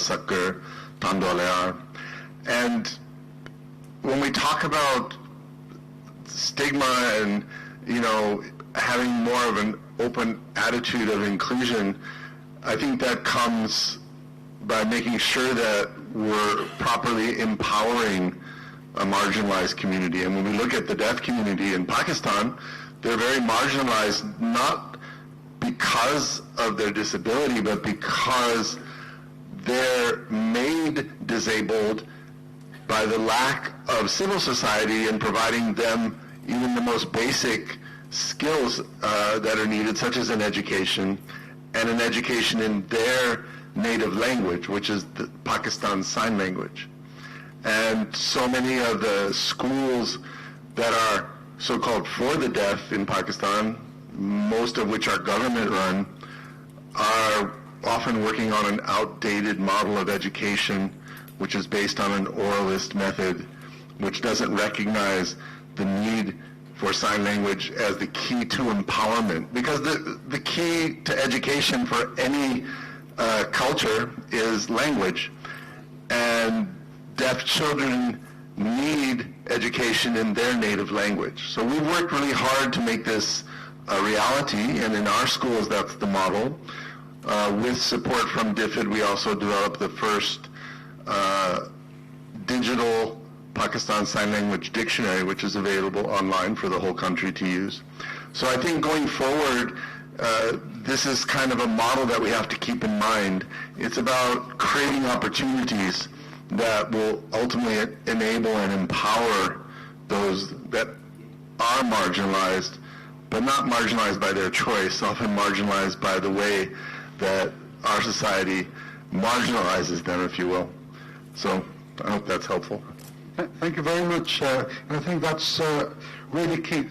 Sakkar, Tandolear. And when we talk about stigma and, having more of an open attitude of inclusion, I think that comes by making sure that we're properly empowering a marginalized community. And when we look at the deaf community in Pakistan, they're very marginalized, not because of their disability, but because they're made disabled by the lack of civil society in providing them even the most basic skills that are needed, such as an education, and an education in their native language, which is the Pakistan Sign Language. And so many of the schools that are so-called for the deaf in Pakistan, most of which are government-run, are often working on an outdated model of education, which is based on an oralist method, which doesn't recognize the need for sign language as the key to empowerment. Because the key to education for any culture is language. And deaf children need education in their native language. So we've worked really hard to make this a reality, and in our schools that's the model. With support from DFID, we also developed the first digital Pakistan Sign Language Dictionary, which is available online for the whole country to use. So I think going forward, this is kind of a model that we have to keep in mind. It's about creating opportunities that will ultimately enable and empower those that are marginalized, but not marginalized by their choice, often marginalized by the way that our society marginalizes them, if you will. So I hope that's helpful. Thank you very much. And I think that's really key.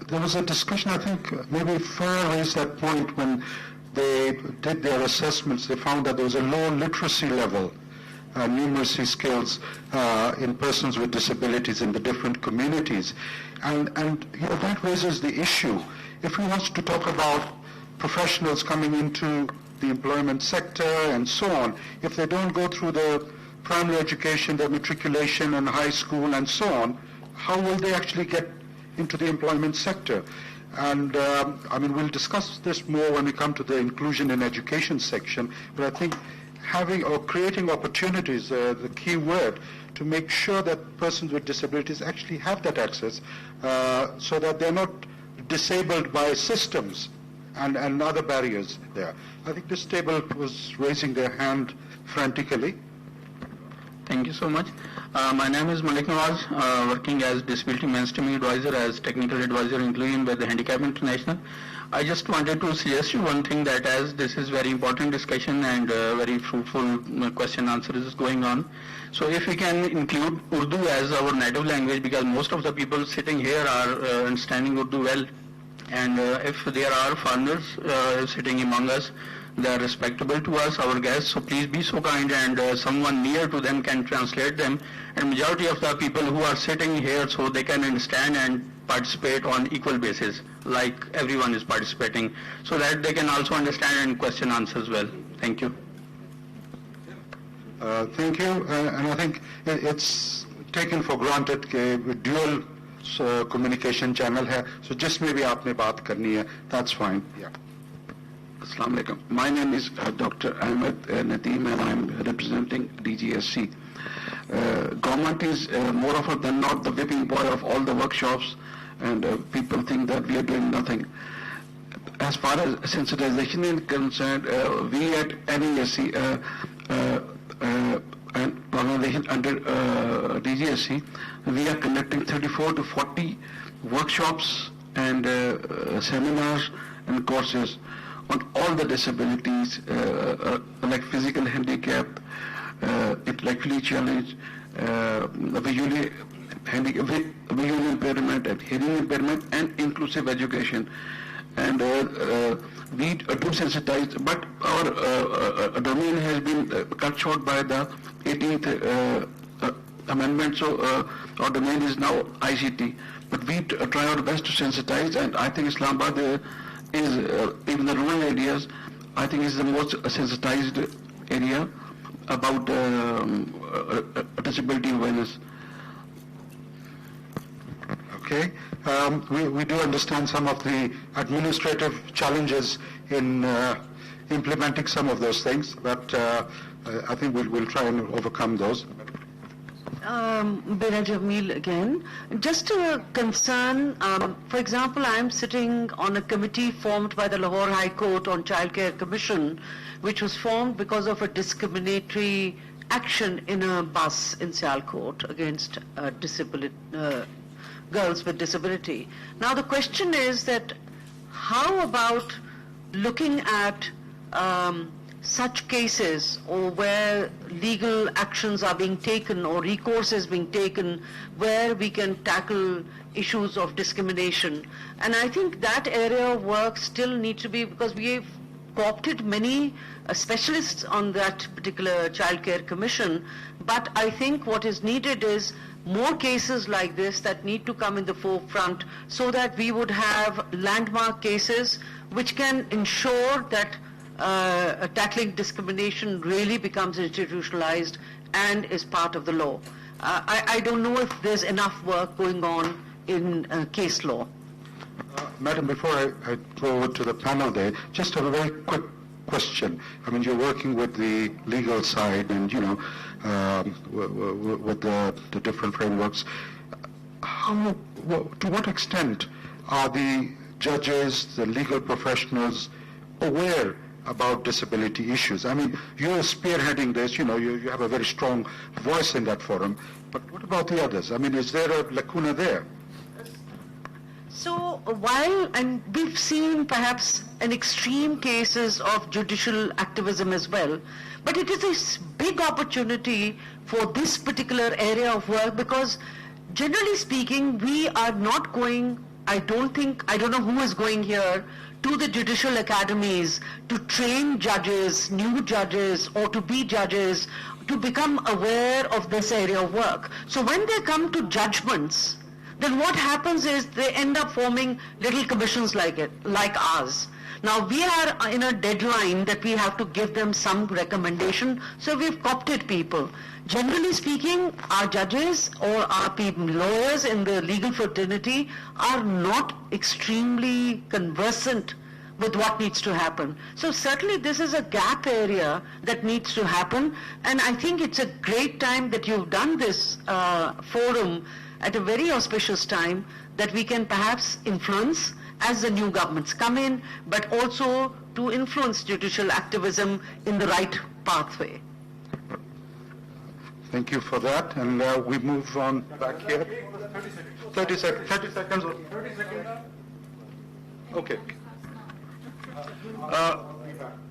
There was a discussion, I think maybe FAIR raised that point when they did their assessments. They found that there was a low literacy level, numeracy skills in persons with disabilities in the different communities. And that raises the issue. If we want to talk about professionals coming into the employment sector and so on, if they don't go through the primary education, their matriculation and high school and so on, how will they actually get into the employment sector? And we'll discuss this more when we come to the inclusion in education section, but I think having or creating opportunities, the key word, to make sure that persons with disabilities actually have that access so that they're not disabled by systems and other barriers there. I think this table was raising their hand frantically. Thank you so much. My name is Malik Nawaz, working as Disability Mainstreaming Advisor, as Technical Advisor Inclusion by the Handicap International. I just wanted to suggest you one thing, that as this is very important discussion and very fruitful question answer is going on. So if we can include Urdu as our native language, because most of the people sitting here are understanding Urdu well, and if there are foreigners sitting among us, they are respectable to us, our guests, so please be so kind and someone near to them can translate them. And majority of the people who are sitting here, so they can understand and participate on equal basis, like everyone is participating, so that they can also understand and question answers well. Thank you. Thank you. And I think it's taken for granted that dual communication channel hai. So just maybe aapne baat karni hai. That's fine. Yeah. Assalamu alaikum. My name is Dr. Ahmed Nadeem, and I'm representing DGSC. Government is more often than not the whipping boy of all the workshops, and people think that we are doing nothing. As far as sensitization is concerned, we at NESC and organization under DGSC, we are conducting 34 to 40 workshops and seminars and courses on all the disabilities, like physical handicap, intellectually challenged, visually impairment and hearing impairment, and inclusive education. And we do sensitize, but our domain has been cut short by the 18th amendment, so our domain is now ICT. But we try our best to sensitize, and I think Islamabad is, even the rural areas, I think is the most sensitized area. about disability awareness. Okay. We do understand some of the administrative challenges in implementing some of those things, but I think we'll try and overcome those. Bera Jamil again. Just a concern, for example, I am sitting on a committee formed by the Lahore High Court on Child Care Commission, which was formed because of a discriminatory action in a bus in Sialkot against girls with disability. Now the question is that how about looking at such cases, or where legal actions are being taken or recourse is being taken, where we can tackle issues of discrimination. And I think that area of work still needs to be, because we have co-opted many specialists on that particular Child Care Commission, but I think what is needed is more cases like this that need to come in the forefront, so that we would have landmark cases which can ensure that tackling discrimination really becomes institutionalized and is part of the law. I don't know if there's enough work going on in case law. Madam, before I go over to the panel there, just a very quick question. I mean, you're working with the legal side and, with the different frameworks. To what extent are the judges, the legal professionals aware about disability issues? I mean, you're spearheading this, you have a very strong voice in that forum, but what about the others? I mean, is there a lacuna there? So and we've seen perhaps an extreme cases of judicial activism as well, but it is a big opportunity for this particular area of work, because generally speaking, we are not going, I don't know who is going here to the judicial academies to train judges, new judges, or to be judges, to become aware of this area of work. So when they come to judgments, then what happens is they end up forming little commissions like ours. Now we are in a deadline that we have to give them some recommendation, so we've co-opted people. Generally speaking, our judges or our lawyers in the legal fraternity are not extremely conversant with what needs to happen. So certainly this is a gap area that needs to happen, and I think it's a great time that you've done this forum at a very auspicious time, that we can perhaps influence as the new governments come in, but also to influence judicial activism in the right pathway. Thank you for that, and we move on back here. 30 seconds. 30 seconds. Okay.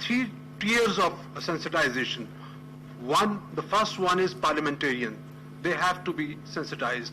3 tiers of sensitization. The first one is parliamentarian. They have to be sensitized.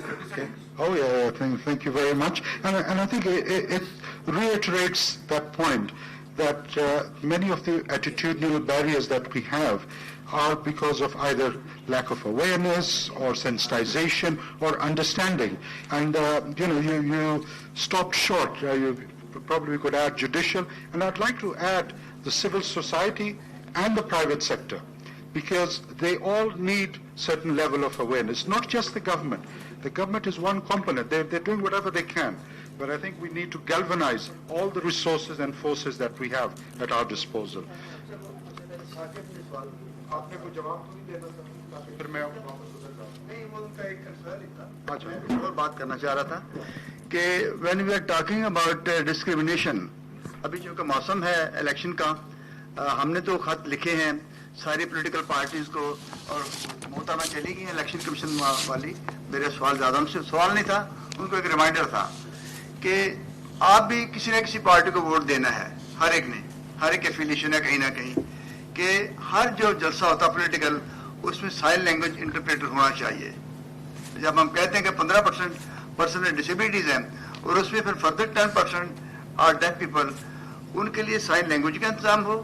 Okay. Oh yeah, thank you very much. And I think it reiterates that point that many of the attitudinal barriers that we have are because of either lack of awareness or sensitization or understanding. And you stopped short. You probably could add judicial, and I'd like to add the civil society and the private sector, because they all need certain level of awareness, not just the government. The government is one component. They're doing whatever they can. But I think we need to galvanize all the resources and forces that we have at our disposal. پھر میں اور بات کرنا چاہ رہا تھا کہ when we are talking about discrimination, ابھی چونکہ موسم ہے الیکشن کا، ہم نے تو خط لکھے ہیں ساری پولیٹیکل پارٹیز کو، اور محترمہ چلی گئی ہیں الیکشن کمیشن والی. میرا سوال زیادہ ان سے سوال نہیں تھا، ان کو ایک ریمائنڈر تھا کہ آپ بھی کسی نہ کسی پارٹی کو ووٹ دینا ہے، ہر ایک نے، ہر ایک ایفیلیشن ہے کہیں نہ کہیں، کہ ہر جو جلسہ ہوتا پولیٹیکل اس میں سائن لینگویج انٹرپریٹر ہونا چاہیے. جب ہم کہتے ہیں کہ 15% ڈسیبلٹیز ہیں اور اس میں پھر فردر 10% آر ڈیف پیپل، ان کے لیے سائن لینگویج کا انتظام ہو.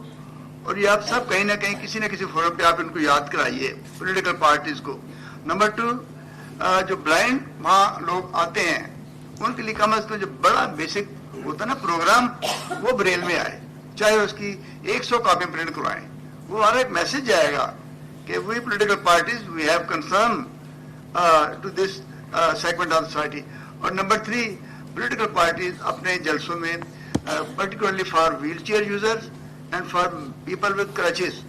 اور یہ آپ سب کہیں نہ کہیں کسی نہ کسی فورم پہ آپ ان کو یاد کرائیے پولیٹیکل پارٹیز کو. نمبر 2، جو بلائنڈ وہاں لوگ آتے ہیں ان کے لیے کم از کم جو بڑا بیسک ہوتا ہے نا پروگرام، وہ بریل میں آئے، چاہے اس کی 100 کاپی پرنٹ کروائیں. وہ ہمارا ایک میسج جائے گا کہ we political parties we have concern to this segment of society. اور نمبر 3، پولیٹیکل پارٹیز اپنے جلسوں میں particularly for wheel chair users and for people with crutches,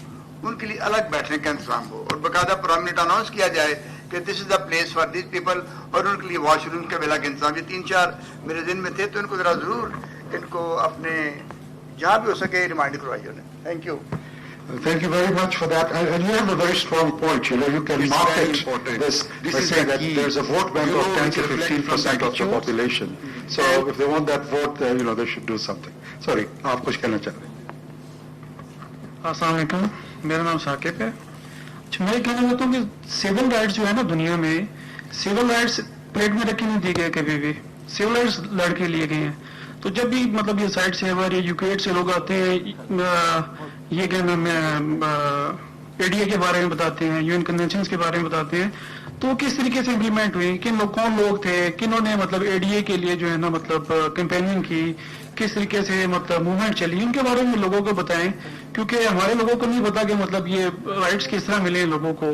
ان کے لیے الگ بیٹھنے کا انتظام ہو، اور باقاعدہ پرومیننٹ اناؤنس کیا جائے کہ this is the place for these people, اور ان کے لیے واش روم کے بلا کے انتظام. یہ 3-4 میرے ذہن میں تھے، تو ان کو ذرا ضرور ان کو اپنے جہاں بھی ہو سکے ریمائنڈ کروائی انہیں. Thank you. Thank you very much for that. And you have a very strong point. You can It's market very important. this This by is saying the that key. there's a vote bank of 10 to Reflect 15% from of the attitudes. population. So if they want that vote, they should do something. Sorry, آپ کچھ کہنا چاہ رہے ہیں؟ السلام علیکم، میرا نام ثاقب ہے. اچھا، میں یہ کہنا چاہتا ہوں کہ سول رائٹس جو ہے نا دنیا میں، سول رائٹس پلیٹ میں رکھے نہیں دیے گئے کبھی بھی، سول رائٹس لڑ کے لیے گئے ہیں. تو جب بھی مطلب یہ سائٹ سے ہمارے یوکریٹ سے لوگ آتے ہیں، یہ کہ اے ڈی اے کے بارے میں بتاتے ہیں، یو این کنونشنز کے بارے میں بتاتے ہیں، تو کس طریقے سے امپلیمنٹ ہوئی، کون لوگ تھے، کنہوں نے مطلب اے ڈی اے کے لیے جو ہے نا مطلب کیمپیننگ کی، کس طریقے سے مطلب موومنٹ چلی، ان کے بارے میں لوگوں کو بتائیں. کیونکہ ہمارے لوگوں کو نہیں پتا کہ مطلب یہ رائٹس کس طرح ملے لوگوں کو،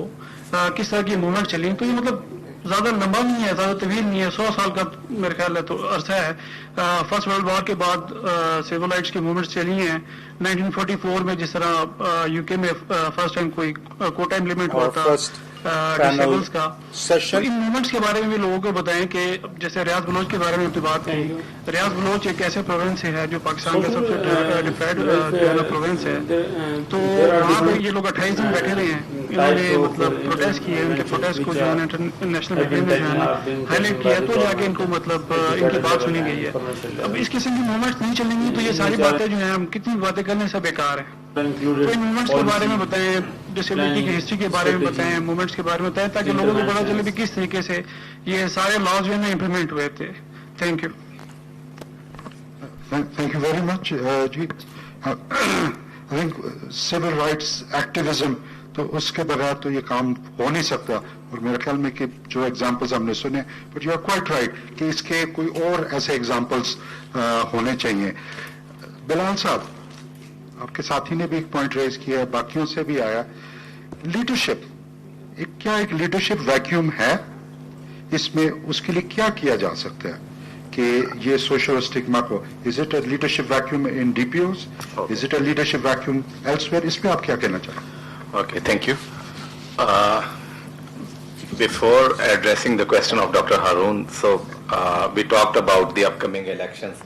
کس طرح کی موومنٹ چلی. تو یہ مطلب زیادہ لمبا نہیں ہے، زیادہ طویل نہیں ہے، 100 سال کا میرے خیال ہے تو عرصہ ہے. فرسٹ ورلڈ وار کے بعد سول رائٹس کی موومنٹس چلی ہیں. 1944 میں جس طرح یو کے میں فرسٹ ٹائم کوئی کوٹا امپلیمنٹ ہوا تھا ڈسیبلز کا، تو ان موومنٹس کے بارے میں بھی لوگوں کو بتائیں. کہ جیسے ریاض بلوچ کے بارے میں بات کی، ریاض بلوچ ایک ایسے پروونس ہے جو پاکستان کا سب سے ڈیفرائڈ پروونس ہے. تو وہاں پہ یہ لوگ 28 دن بیٹھے رہے ہیں، انہوں نے مطلب پروٹیسٹ کیے، ان کے پروٹیسٹ کو جو ہے انٹرنیشنل میڈیا میں جو ہے نا ہائی لائٹ کیا، تو جا کے ان کو مطلب ان کی بات سنی گئی ہے. اب اس قسم کی موومنٹس نہیں چلیں گی تو یہ ساری باتیں جو ہیں ہم کتنی باتیں کرنے سے بیکار ہیں. تو ان موومنٹس کے بارے میں بتائیں، ڈسیبلٹی کی ہسٹری کے بارے میں بتائیں، موومنٹس کے بارے میں بتائیں، تاکہ لوگوں کو پتا چلے بھی کس طریقے سے یہ سارے لاز جو ہیں امپلیمنٹ ہوئے تھے. Thank you. Thank you very much. جی I think civil rights activism تو اس کے بغیر تو یہ کام ہو نہیں سکتا. اور میرے خیال میں کہ جو ایگزامپلز ہم نے سنے، but you are quite right کہ اس کے کوئی اور ایسے ایگزامپلز ہونے چاہیے. بلال صاحب، آپ کے ساتھی نے بھی ایک پوائنٹ ریز کیا ہے، باقیوں سے بھی آیا، لیڈرشپ. کیا ایک لیڈرشپ ویکیوم ہے اس میں؟ اس کے لیے کیا کیا جا سکتا ہے کہ یہ سوشل اسٹگما کو، is it a leadership vacuum in D P Os, is it a leadership vacuum elsewhere? اس میں آپ کیا کہنا چاہیں؟ Okay, thank you. Before addressing the question of Dr. Haroon, so we talked about the upcoming elections.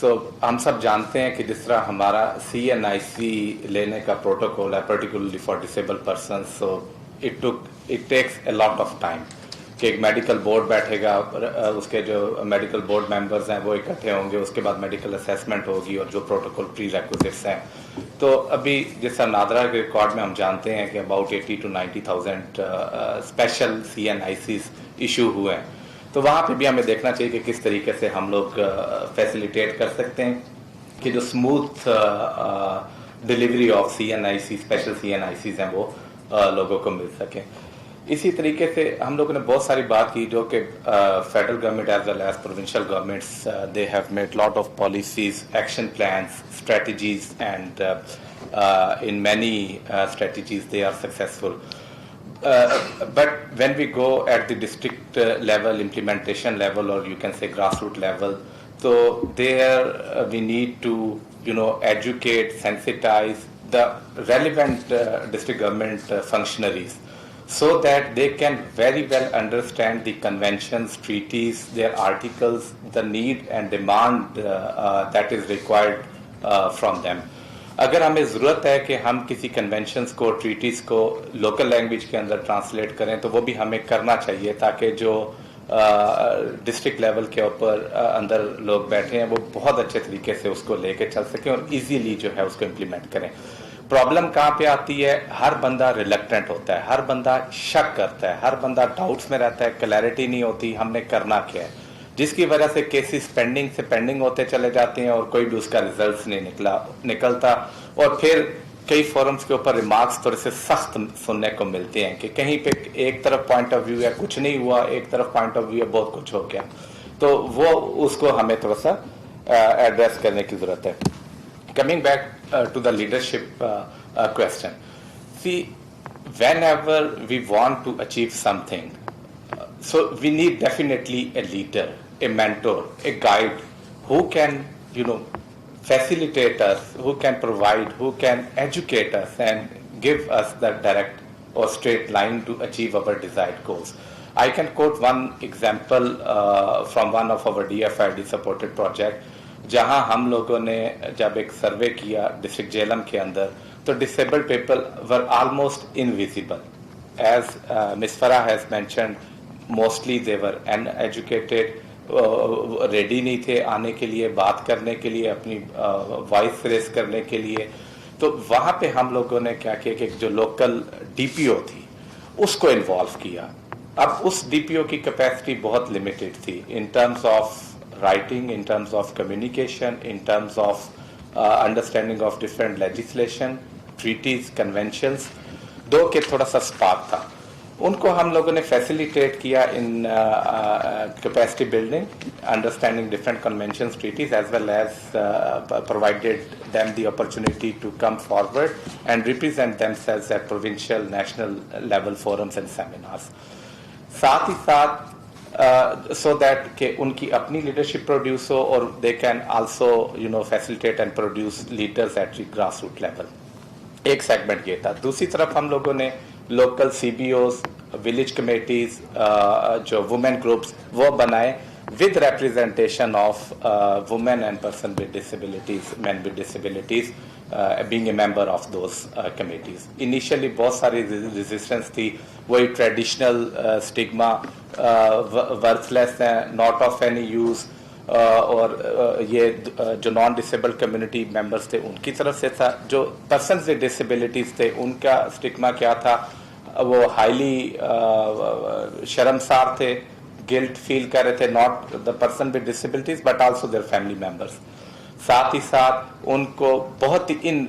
So ہم سب جانتے ہیں کہ جس طرح ہمارا CNIC لینے کا پروٹوکول ہے particularly for disabled persons, so it takes a lot of time. کہ ایک میڈیکل بورڈ بیٹھے گا، اس کے جو میڈیکل بورڈ ممبرز ہیں وہ اکٹھے ہوں گے، اس کے بعد میڈیکل اسیسمنٹ ہوگی اور جو پروٹوکول پری ریکوزٹس ہیں. تو ابھی جس طرح نادرا کے ریکارڈ میں ہم جانتے ہیں کہ about 80,000 to 90,000 special CNICs issue ہوئے ہیں. تو وہاں پہ بھی ہمیں دیکھنا چاہیے کہ کس طریقے سے ہم لوگ فیسیلیٹیٹ کر سکتے ہیں کہ جو smooth delivery of CNIC special CNICs ہیں وہ لوگوں کو مل سکیں. اسی طریقے سے ہم لوگوں نے بہت ساری بات کی جو کہ federal government as well as provincial governments they have made lot of policies, action plans, strategies, and in many strategies they are successful. But when we go at the district level, implementation level, or you can say grassroots level, so there we need to, educate, sensitize the relevant district government functionaries. so that they can very well understand the conventions, treaties, their articles, the need and demand that is required from them. اگر ہمیں ضرورت ہے کہ ہم کسی conventions کو treaties کو local language کے اندر ٹرانسلیٹ کریں تو وہ بھی ہمیں کرنا چاہیے تاکہ جو ڈسٹرکٹ لیول کے اوپر اندر لوگ بیٹھے ہیں وہ بہت اچھے طریقے سے اس کو لے کے چل سکیں اور ایزیلی جو ہے اس کو امپلیمنٹ کریں. پرابلم کہاں پہ آتی ہے؟ ہر بندہ ریلیکٹنٹ ہوتا ہے, ہر بندہ شک کرتا ہے, ہر بندہ ڈاؤٹس میں رہتا ہے, کلیئرٹی نہیں ہوتی ہم نے کرنا کیا ہے, جس کی وجہ سے کیسز پینڈنگ ہوتے چلے جاتے ہیں اور کوئی بھی اس کا ریزلٹس نہیں نکلتا. اور پھر کئی فورمز کے اوپر ریمارکس تھوڑے سے سخت سننے کو ملتے ہیں کہ کہیں پہ ایک طرف پوائنٹ آف ویو ہے کچھ نہیں ہوا, ایک طرف پوائنٹ آف ویو ہے بہت کچھ ہو گیا. تو وہ اس کو ہمیں تھوڑا سا ایڈریس کرنے کی ضرورت ہے. Coming back to the leadership question. See, whenever we want to achieve something, so we need definitely a leader, a mentor, a guide who can, facilitate us, who can provide, who can educate us and give us the direct or straight line to achieve our desired goals. I can quote one example from one of our DFID supported project. جہاں ہم لوگوں نے جب ایک survey کیا district Jhelum کے اندر تو disabled people were almost invisible. As miss Farah has mentioned, mostly they were uneducated, ready نہیں تھے آنے کے لیے, بات کرنے کے لیے, اپنی وائس ریز کرنے کے لیے. تو وہاں پہ ہم لوگوں نے کیا کیا کہ جو لوکل ڈی پی او تھی اس کو انوالو کیا. اب اس ڈی پی او کی کیپیسٹی بہت لمیٹڈ تھی in terms of writing, in terms of communication, in terms of understanding of different legislation, treaties, conventions. دو کے تھوڑا سا اسپارک تھا. ان کو ہم لوگوں نے فیسیلیٹیٹ کیا in capacity building, understanding different conventions, treaties, as well as provided them the opportunity to come forward and represent themselves at provincial, national level forums and seminars. ساتھ ہی ساتھ so that کہ ان کی اپنی لیڈرشپ پروڈیوس ہو اور they can also facilitate and produce leaders at the grassroots level. ایک segment یہ تھا. دوسری طرف ہم لوگوں نے local C B Os, village committees, جو وومن گروپس وہ بنائے with representation of women and person with disabilities, men with disabilities, being a member of those committees. Initially بہت ساری resistance تھی, وہی ٹریڈیشنل اسٹگما, ورتھلیس ہیں, ناٹ آف اینی یوز, اور یہ جو نان ڈسیبل کمیونٹی ممبرس تھے ان کی طرف سے تھا. جو پرسنز ود ڈسیبلٹیز تھے ان کا اسٹگما کیا تھا, وہ ہائیلی شرمسار تھے, گلٹ فیل کر رہے تھے, not the person with disabilities but also their family members. ساتھ ہی ساتھ ان کو بہت ان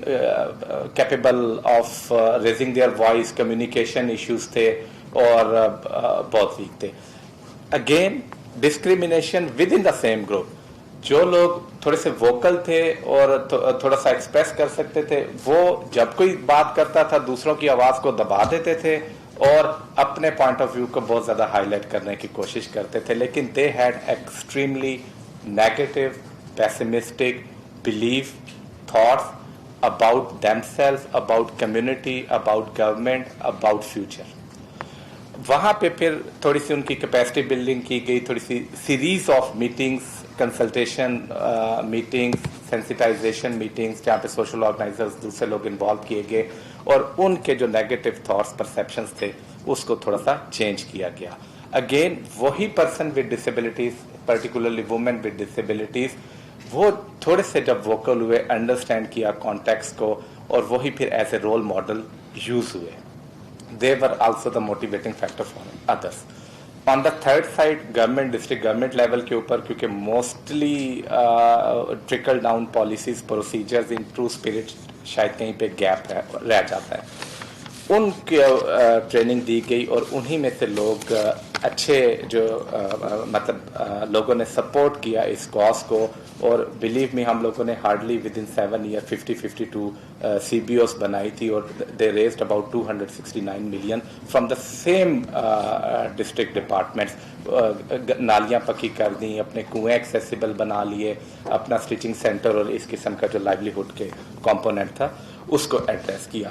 capable of raising their voice, communication issues تھے اور بہت ویک تھے. Again discrimination within the same group. جو لوگ تھوڑے سے ووکل تھے اور تھوڑا سا ایکسپریس کر سکتے تھے وہ جب کوئی بات کرتا تھا دوسروں کی آواز کو دبا دیتے تھے اور اپنے پوائنٹ آف ویو کو بہت زیادہ ہائی لائٹ کرنے کی کوشش کرتے تھے. لیکن they had extremely negative, pessimistic belief, thoughts about themselves, about community, about government, about future. وہاں پہ پھر تھوڑی سی ان کی کیپیسٹی بلڈنگ کی گئی, تھوڑی سی series of meetings, consultation meetings, sensitization meetings جہاں پہ سوشل آرگنائزرز دوسرے لوگ انوالو کیے گئے اور ان کے جو نیگیٹو تھاٹس, پرسیپشنس تھے اس کو تھوڑا سا چینج کیا گیا. اگین وہی person with disabilities, particularly women with disabilities, وہ تھوڑے سے جب ووکل ہوئے, انڈرسٹینڈ کیا کانٹیکسٹ کو, اور وہی پھر as a role model use ہوئے. They were also the motivating factor for others. On the third side, government, district government level کے اوپر کیونکہ mostly trickle down policies, procedures in true spirit شاید کہیں پہ گیپ رہ جاتا ہے. ان کی ٹریننگ دی گئی اور انہی میں سے لوگ اچھے جو مطلب لوگوں نے سپورٹ کیا اس کاز کو. اور بلیو می ہم لوگوں نے hardly within 7 years 52 C B Os بنائی تھی اور they raised about 269 million from the same district departments. نالیاں پکی کر دیں, اپنے کنویں ایکسیسیبل بنا لیے, اپنا اسٹیچنگ سینٹر اور اس قسم کا جو لائیولیہڈ کے کمپوننٹ تھا اس کو ایڈریس کیا.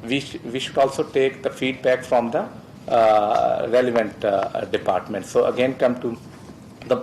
we should also take the feedback from the relevant department. So again come to the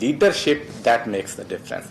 leadership that makes the difference.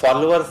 followers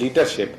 leadership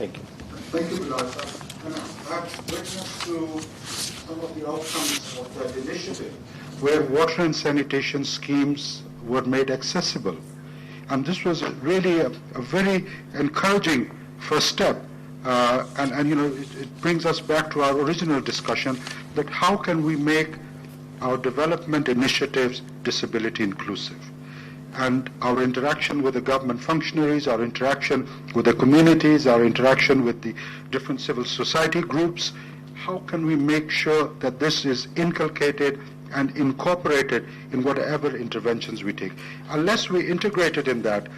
Thank you. Thank you, Bilal. I've witnessed to some of the outcomes of that initiative, where water and sanitation schemes were made accessible. And this was really a very encouraging first step. And you know, it brings us back to our original discussion that how can we make our development initiatives disability inclusive? And our interaction with the government functionaries, our interaction with the communities, our interaction with the different civil society groups, how can we make sure that this is inculcated and incorporated in whatever interventions we take? Unless we integrate it in that,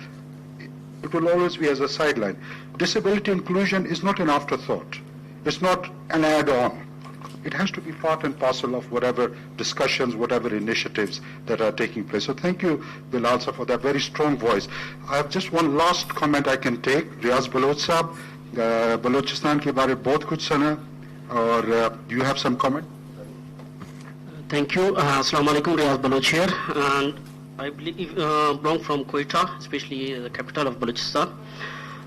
it will always be as a sideline. Disability inclusion is not an afterthought. It's not an add-on. It has to be part and parcel of whatever discussions, whatever initiatives that are taking place. So thank you, Bilal sir, for that very strong voice. I have just one last comment I can take. Riaz Baloch sahab, Balochistan ke baare bahut kuch suna, or do you have some comment? Thank you. Assalamu alaikum, Riaz Baloch here. And I believe belong from Quetta, especially the capital of Balochistan.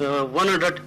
100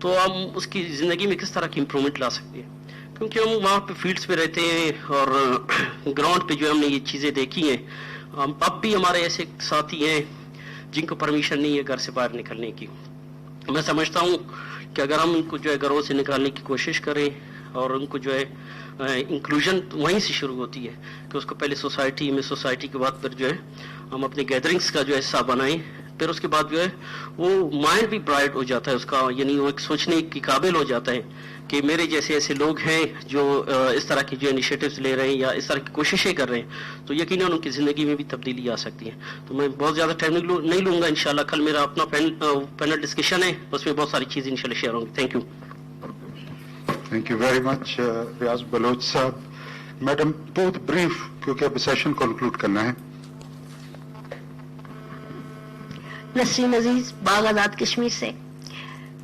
تو ہم اس کی زندگی میں کس طرح کی improvement لا سکتے ہیں. کیونکہ ہم وہاں پہ فیلڈس پہ رہتے ہیں اور گراؤنڈ پہ جو ہم نے یہ چیزیں دیکھی ہیں. اب بھی ہمارے ایسے ساتھی ہیں جن کو پرمیشن نہیں ہے گھر سے باہر نکلنے کی. میں سمجھتا ہوں کہ اگر ہم ان کو جو ہے گھروں سے نکالنے کی کوشش کریں اور ان کو جو ہے انکلوژن وہیں سے شروع ہوتی ہے کہ اس کو پہلے سوسائٹی میں، سوسائٹی کے بعد پھر جو ہے ہم اپنے گیدرنگس کا جو ہے حصہ بنائیں، پھر اس کے بعد جو ہے وہ مائنڈ بھی برائٹ ہو جاتا ہے اس کا، یعنی وہ ایک سوچنے کی قابل ہو جاتا ہے کہ میرے جیسے ایسے لوگ ہیں جو اس طرح کی جو انیشیٹوز لے رہے ہیں یا اس طرح کی کوششیں کر رہے ہیں، تو یقیناً ان کی زندگی میں بھی تبدیلی آ سکتی ہے. تو میں بہت زیادہ ٹائم نہیں لوں گا. انشاءاللہ کل میرا اپنا پینل ڈسکشن ہے، اس میں بہت ساری چیزیں انشاءاللہ شیئر ہوں گی. Thank you. Thank you very much Riaz Baloch صاحب. میڈم بہت بریف کیونکہ اب سیشن کنکلوڈ کرنا ہے. نسرین عزیز، باغ آزاد کشمیر سے.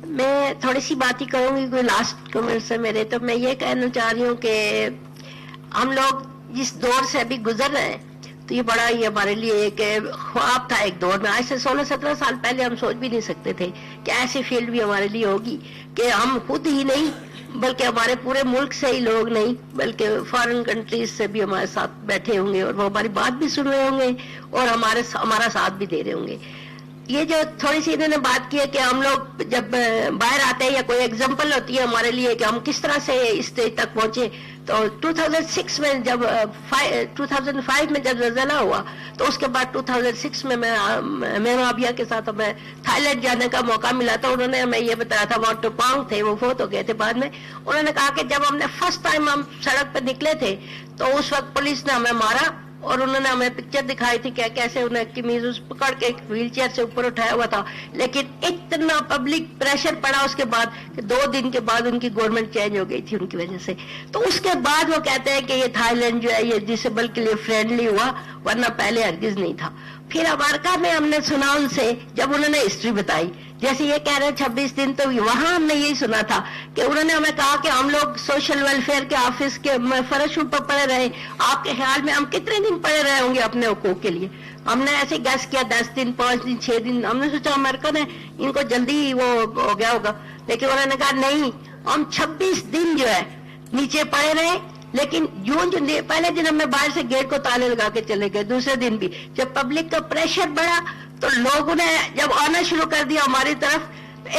میں تھوڑی سی بات ہی کروں گی، کوئی لاسٹ کمنٹس ہے میرے. تو میں یہ کہنا چاہ رہی ہوں کہ ہم لوگ جس دور سے ابھی گزر رہے ہیں تو یہ بڑا ہی ہمارے لیے ایک خواب تھا ایک دور میں. آج سے 16-17 سال پہلے ہم سوچ بھی نہیں سکتے تھے کہ ایسی فیلڈ بھی ہمارے لیے ہوگی کہ ہم خود ہی نہیں بلکہ ہمارے پورے ملک سے ہی لوگ نہیں بلکہ فارن کنٹریز سے بھی ہمارے ساتھ بیٹھے ہوں گے اور وہ ہماری بات بھی سن رہے ہوں گے اور ہمارا ساتھ بھی دے رہے ہوں گے. یہ جو تھوڑی سی انہوں نے بات کی ہے کہ ہم لوگ جب باہر آتے ہیں یا کوئی ایگزامپل ہوتی ہے ہمارے لیے کہ ہم کس طرح سے اس اسٹیج تک پہنچے. تو 2006 میں جب 2005 میں جب زلزلہ ہوا تو اس کے بعد 2006 میں میرا ابیا کے ساتھ ہمیں تھائی لینڈ جانے کا موقع ملا تھا. انہوں نے ہمیں یہ بتایا تھا، وہاں ٹوپانگ تھے، وہ فوت ہو گئے تھے بعد میں. انہوں نے کہا کہ جب ہم نے فرسٹ ٹائم ہم سڑک پہ نکلے تھے تو اس وقت پولیس نے ہمیں مارا اور انہوں نے ہمیں پکچر دکھائی تھی کہ کیسے انہیں قمیض پکڑ کے ایک ویل چیئر سے اوپر اٹھایا ہوا تھا. لیکن اتنا پبلک پریشر پڑا اس کے بعد کہ 2 دن کے بعد ان کی گورنمنٹ چینج ہو گئی تھی ان کی وجہ سے. تو اس کے بعد وہ کہتے ہیں کہ یہ تھائی لینڈ جو ہے یہ ڈسیبل کے لیے فرینڈلی ہوا، ورنہ پہلے ہرگز نہیں تھا. پھر امریکہ میں ہم نے سنا ان سے جب انہوں نے ہسٹری بتائی، جیسے یہ کہہ رہے ہیں 26 دن، تو وہاں ہم نے یہی سنا تھا کہ انہوں نے ہمیں کہا کہ ہم لوگ سوشل ویلفیئر کے آفس کے فرش پر پڑے رہے. آپ کے خیال میں ہم کتنے دن پڑے رہے ہوں گے اپنے حقوق کے لیے؟ ہم نے ایسے گیس کیا 10 دن، 5 دن، 6 دن. ہم نے سوچا امریکن ہے ان کو جلدی وہ ہو گیا ہوگا، لیکن انہوں نے کہا نہیں، ہم 26 دن جو ہے نیچے پڑے رہے. لیکن پہلے دن ہم نے باہر سے گیٹ کو تالے لگا کے چلے گئے. دوسرے دن بھی جب پبلک کا پریشر بڑھا تو لوگوں نے جب آنا شروع کر دیا ہماری طرف،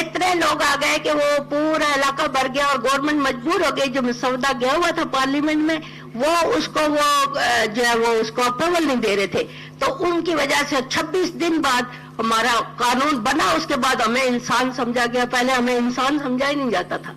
اتنے لوگ آ گئے کہ وہ پورا علاقہ بھر گیا اور گورنمنٹ مجبور ہو گئی. جو مسودہ گیا ہوا تھا پارلیمنٹ میں وہ اس کو اپروول نہیں دے رہے تھے. تو ان کی وجہ سے 26 دن بعد ہمارا قانون بنا. اس کے بعد ہمیں انسان سمجھا گیا، پہلے ہمیں انسان سمجھا ہی نہیں جاتا تھا.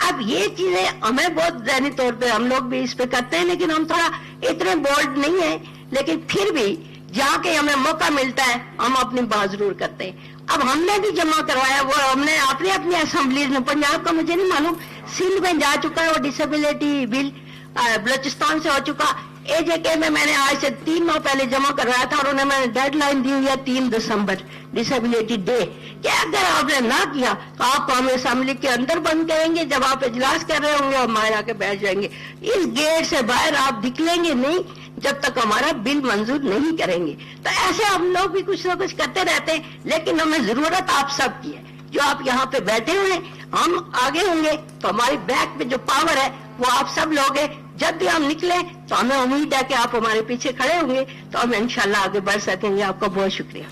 اب یہ چیزیں ہمیں بہت ذہنی طور پہ ہم لوگ بھی اس پہ کرتے ہیں، لیکن ہم تھوڑا اتنے بولڈ نہیں ہیں. لیکن پھر بھی جہاں کہ ہمیں موقع ملتا ہے ہم اپنی بات ضرور کرتے ہیں. اب ہم نے بھی جمع کروایا، وہ ہم نے اپنی اسمبلیز میں، پنجاب کا مجھے نہیں معلوم، سندھ میں جا چکا ہے وہ ڈسیبلٹی بل، بلوچستان سے ہو چکا. AJK میں نے آج سے 3 ماہ پہلے جمع کروایا تھا اور انہیں میں نے ڈیڈ لائن دی ہوئی ہے 3 دسمبر ڈسیبلٹی ڈے، کہ اگر آپ نے نہ کیا تو آپ ہمیں اسمبلی کے اندر بند کریں گے. جب آپ اجلاس کر رہے ہوں گے اور باہر آ کے بیٹھ جائیں گے. اس گیٹ سے باہر آپ نکلیں گے نہیں جب تک ہمارا بل منظور نہیں کریں گے. تو ایسے ہم لوگ بھی کچھ نہ کچھ کرتے رہتے ہیں، لیکن ہمیں ضرورت آپ سب کی ہے. جو آپ یہاں پہ بیٹھے ہوئے ہم آگے ہوں گے تو ہماری بیک میں جو پاور ہے وہ آپ سب لوگ ہیں. جب بھی ہم نکلیں تو ہمیں امید ہے کہ آپ ہمارے پیچھے کھڑے ہوں گے تو ہم انشاءاللہ آگے بڑھ سکیں گے. آپ کا بہت شکریہ.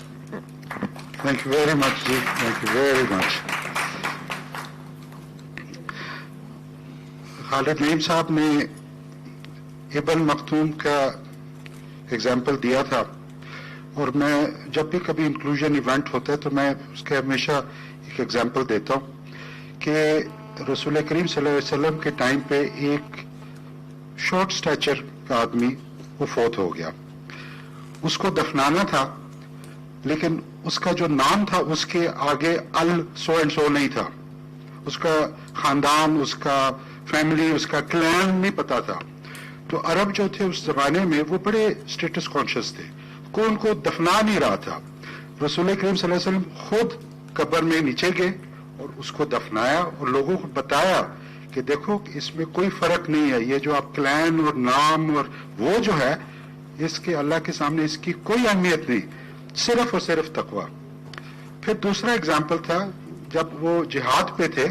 تھینک یو ویری مچ جی، thank you very much. Khalid Naeem صاحب نے ابن مختوم کا ایگزامپل دیا تھا، اور میں جب بھی کبھی انکلوژن ایونٹ ہوتا ہے تو میں اس کے ہمیشہ ایک ایگزامپل دیتا ہوں کہ رسول کریم صلی اللہ علیہ وسلم کے ٹائم پہ ایک شارٹ سٹیچر کا آدمی وہ فوت ہو گیا. اس کو دفنانا تھا لیکن اس کا جو نام تھا اس کے آگے سو اینڈ سو نہیں تھا. اس کا خاندان، اس کا فیملی، اس کا کلین نہیں پتا تھا. تو عرب جو تھے اس زمانے میں وہ بڑے اسٹیٹس کانشیس تھے، کوئی ان کو دفنا نہیں رہا تھا. رسول کریم صلی اللہ علیہ وسلم خود قبر میں نیچے گئے اور اس کو دفنایا اور لوگوں کو بتایا کہ دیکھو اس میں کوئی فرق نہیں ہے، یہ جو آپ کلین اور نام اور وہ جو ہے اس کے اللہ کے سامنے اس کی کوئی اہمیت نہیں، صرف اور صرف تقویٰ. پھر دوسرا اگزامپل تھا جب وہ جہاد پہ تھے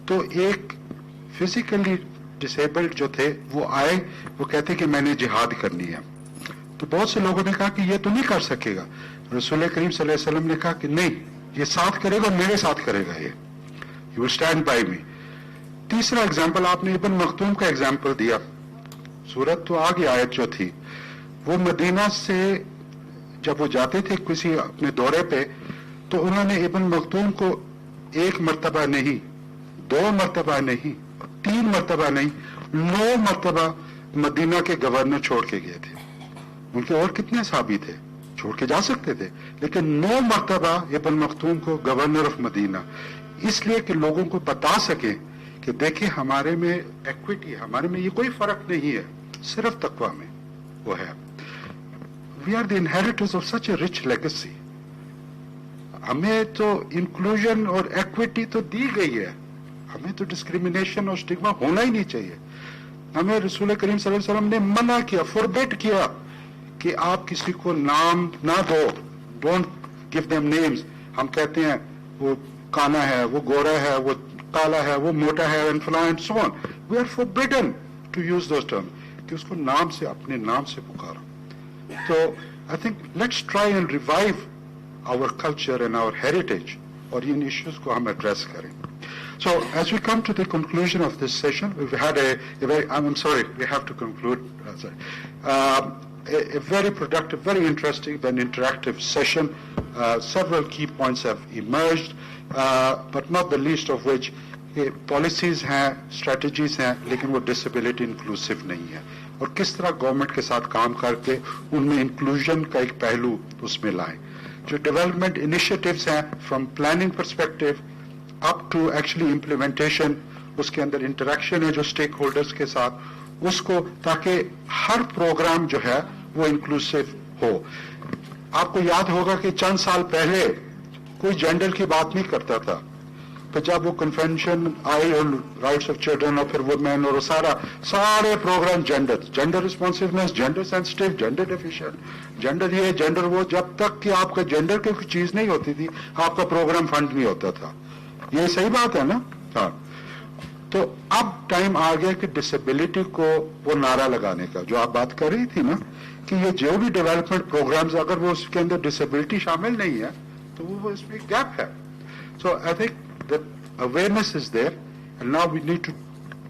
تو ایک فزیکلی ڈسیبلڈ جو تھے وہ آئے, وہ کہتے کہ میں نے جہاد کرنی ہے. تو بہت سے لوگوں نے کہا کہ یہ تو نہیں کر سکے گا. رسول کریم صلی اللہ علیہ وسلم نے کہا کہ نہیں, یہ ساتھ کرے گا, میرے ساتھ کرے گا, یہ He will stand by me. تیسرا ایگزامپل آپ نے ابن مختوم کا ایگزامپل دیا. صورت تو آگے آیت جو تھی, وہ مدینہ سے جب وہ جاتے تھے کسی اپنے دورے پہ, تو انہوں نے ابن مختوم کو ایک مرتبہ نہیں, 2 مرتبہ نہیں, 3 مرتبہ نہیں, 9 مرتبہ مدینہ کے گورنر چھوڑ کے گئے تھے. ان کے اور کتنے صحابی تھے, چھوڑ کے جا سکتے تھے, لیکن 9 مرتبہ ابن مختوم کو گورنر آف مدینہ, اس لیے کہ لوگوں کو بتا سکیں کہ دیکھیں ہمارے میں ایکویٹی, ہمارے میں یہ کوئی فرق نہیں ہے, صرف تقوی میں وہ ہے. We are the inheritors of such a rich legacy. ہمیں تو انکلوژن اور ایکویٹی تو دی گئی ہے, ہمیں تو ڈسکریمنیشن اور اسٹگما ہونا ہی نہیں چاہیے. ہمیں رسول کریم صلی اللہ علیہ وسلم نے منع کیا, فوربٹ کیا کہ آپ کسی کو نام نہ دو, ڈونٹ گیو دیم نیمز. ہم کہتے ہیں وہ کانا ہے, وہ گورا ہے, وہ کالا ہے, وہ موٹا ہے, اینڈ فلاں and so on. We are forbidden to use those term, کہ اس کو نام سے, اپنے نام سے پکارو. تو I think let's try and revive our culture and our heritage, اور ان ایشوز کو ہم ایڈریس کریں. So, as we come to the conclusion of this session, we've had I'm sorry, we have to conclude. A very productive, very interesting and interactive session. Several key points have emerged, but not the least of which, policies ہیں, strategies ہیں, لیکن وہ disability inclusive نہیں ہے. اور کس طرح government کے ساتھ کام کر کے ان میں انکلوژن کا ایک پہلو اس میں لائیں. جو ڈیولپمنٹ انیشیٹوز ہیں, from planning perspective up to actually implementation, اس کے اندر انٹریکشن ہے جو اسٹیک ہولڈرز کے ساتھ, اس کو, تاکہ ہر پروگرام جو ہے وہ انکلوسیو ہو. آپ کو یاد ہوگا کہ چند سال پہلے کوئی جینڈر کی بات نہیں کرتا تھا, پھر جب وہ کنونشن آئی اور رائٹس آف چلڈرن اور پھر وومین اور سارے program gender responsiveness, gender sensitive, gender deficient, gender یہ, جینڈر وہ, جب تک کہ آپ کا جینڈر کی کوئی چیز نہیں ہوتی تھی آپ کا پروگرام فنڈ نہیں ہوتا تھا. یہ صحیح بات ہے نا؟ ہاں. تو اب ٹائم آ گیا کہ ڈسیبلٹی کو وہ نعرہ لگانے کا, جو آپ بات کر رہی تھی نا, کہ یہ جو بھی ڈیولپمنٹ پروگرامز اگر وہ اس کے اندر ڈسیبلٹی شامل نہیں ہے تو وہ اس میں گیپ ہے. So I think that awareness is there, and now we need to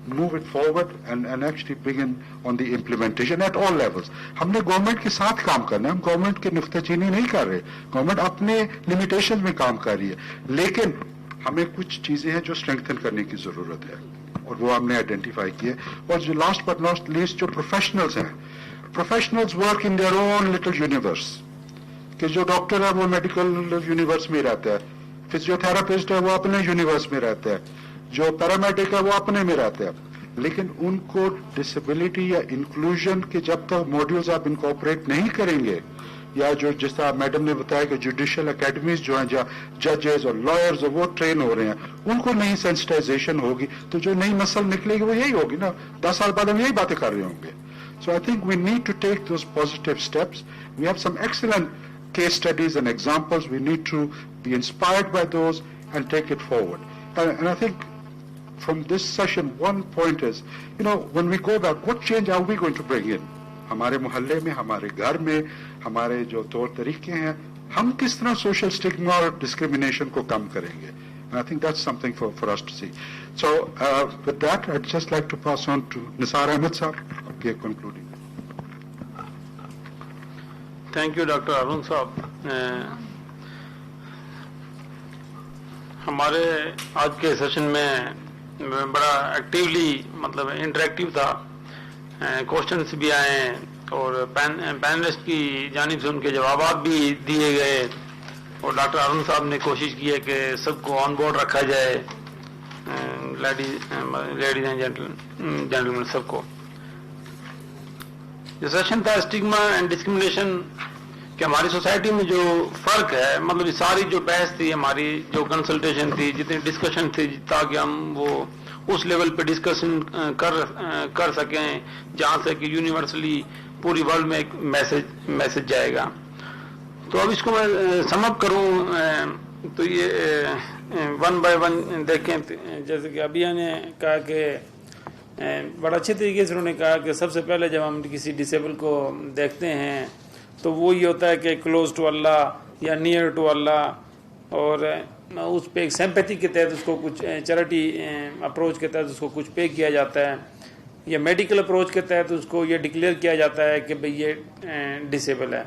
move it forward and actually begin on the implementation at all levels. ہم نے گورنمنٹ کے ساتھ کام کرنا ہے, ہم گورنمنٹ کے نکتہ چینی نہیں کر رہے, گورنمنٹ اپنے لمیٹیشن میں کام کر رہی ہے, لیکن ہمیں کچھ چیزیں ہیں جو اسٹرینگتھن کرنے کی ضرورت ہے, اور وہ ہم نے آئیڈینٹیفائی کی ہے. اور جو لاسٹ بٹ ناٹ لیسٹ جو پروفیشنلز ہیں, professionals work in their own little universe, کہ جو ڈاکٹر ہے وہ میڈیکل یونیورس میں رہتا ہے, فزیو تھراپسٹ ہے وہ اپنے یونیورس میں رہتا ہے, جو پیرامیڈک ہے وہ اپنے میں رہتا ہے, لیکن ان کو ڈسیبلٹی یا انکلوژن کے جب تک موڈیولز آپ انکارپوریٹ نہیں کریں گے, یا جو جس طرح میڈم نے بتایا کہ جوڈیشل اکیڈمیز جو ہیں, جہاں ججز اور لائرز وہ ٹرین ہو رہے ہیں, ان کو نئی سینسٹائزیشن ہوگی تو جو نئی نسل نکلے گی وہ یہی ہوگی نا, 10 سال بعد ہم یہی باتیں کر رہے ہوں گے. So I think we need to take those positive steps. We have some excellent case studies and examples. We need to be inspired by those and take it forward. And I think from this session, one point is, when we go back, what change are we going to bring in? ہمارے محلے میں, ہمارے گھر میں, ہمارے جو طور طریقے ہیں, ہم کس طرح سوشل اسٹگما اور ڈسکریمنیشن کو کم کریں گے. I think that's something for us to see. So with that, I'd just like to pass on to Nisar Ahmed sir, concluding. Thank you doctor Haroon صاحب. ہمارے آج کے سیشن میں بڑا ایکٹیولی مطلب انٹریکٹیو تھا, کوشچنس بھی آئے اور پینلسٹ کی جانب سے ان کے جوابات بھی دیے گئے, اور ڈاکٹر ہارون صاحب نے کوشش کی ہے کہ سب کو آن بورڈ رکھا جائے, لیڈیز اینڈ جینٹلمین سب کو. جو سیشن تھا اسٹگما اینڈ ڈسکریمنیشن کہ ہماری سوسائٹی میں جو فرق ہے, مطلب ساری جو بحث تھی, ہماری جو کنسلٹیشن تھی, جتنی ڈسکشن تھی, تاکہ ہم وہ اس لیول پہ ڈسکشن کر سکیں جہاں سے کہ یونیورسلی پوری ورلڈ میں ایک میسج جائے گا. تو اب اس کو میں سم اپ کروں تو یہ ون بائی ون دیکھیں، جیسے کہ ابھی نے کہا کہ بڑا اچھے طریقے سے انہوں نے کہا کہ سب سے پہلے جب ہم کسی ڈسیبل کو دیکھتے ہیں تو وہ یہ ہوتا ہے کہ کلوز ٹو اللہ یا نیئر ٹو اللہ، اور اس پہ ایک سیمپیتھی کے تحت اس کو کچھ چیریٹی اپروچ کے تحت اس کو کچھ پے کیا جاتا ہے، یا میڈیکل اپروچ کے تحت اس کو یہ ڈکلیئر کیا جاتا ہے کہ بھئی یہ ڈسیبل ہے۔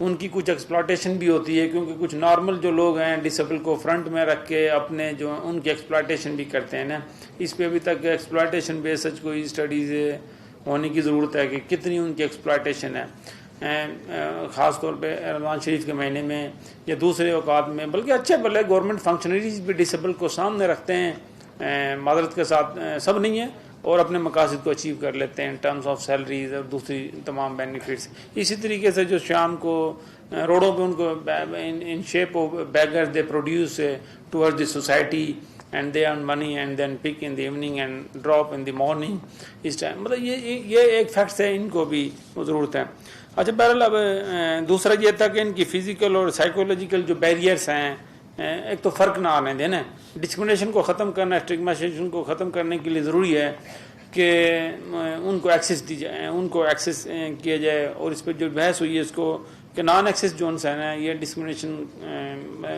ان کی کچھ ایکسپلائٹیشن بھی ہوتی ہے، کیونکہ کچھ نارمل جو لوگ ہیں ڈسیبل کو فرنٹ میں رکھ کے اپنے جو ان کی ایکسپلائٹیشن بھی کرتے ہیں نا۔ اس پہ ابھی تک ایکسپلائٹیشن پہ سچ کوئی اسٹڈیز ہونے کی ضرورت ہے کہ کتنی ان کی ایکسپلائٹیشن ہے، خاص طور پہ رمضان شریف کے مہینے میں یا دوسرے اوقات میں۔ بلکہ اچھے بھلے گورنمنٹ فنکشنریز بھی ڈسیبل کو سامنے رکھتے ہیں، معذرت کے ساتھ سب نہیں ہیں، اور اپنے مقاصد کو اچیو کر لیتے ہیں ان ٹرمز آف سیلریز اور دوسری تمام بینیفٹس۔ اسی طریقے سے جو شام کو روڈوں پہ ان کو in shape of beggars they produce toward the society and they earn money and then pick in the evening and drop in the morning, اس ٹائم مطلب یہ ایک فیکٹس ہے، ان کو بھی ضرورت ہے۔ اچھا بہرحال اب دوسرا یہ تھا کہ ان کی فزیکل اور سائیکولوجیکل جو بیریئرس ہیں، ایک تو فرق نہ آنے دینا، ڈسکریمنیشن کو ختم کرنا، اسٹگمائزیشن کو ختم کرنے کے لیے ضروری ہے کہ ان کو ایکسیس دی جائے، ان کو ایکسیس کیا جائے۔ اور اس پہ جو بحث ہوئی ہے اس کو کہ نان ایکسیس جونس ہیں یہ discrimination,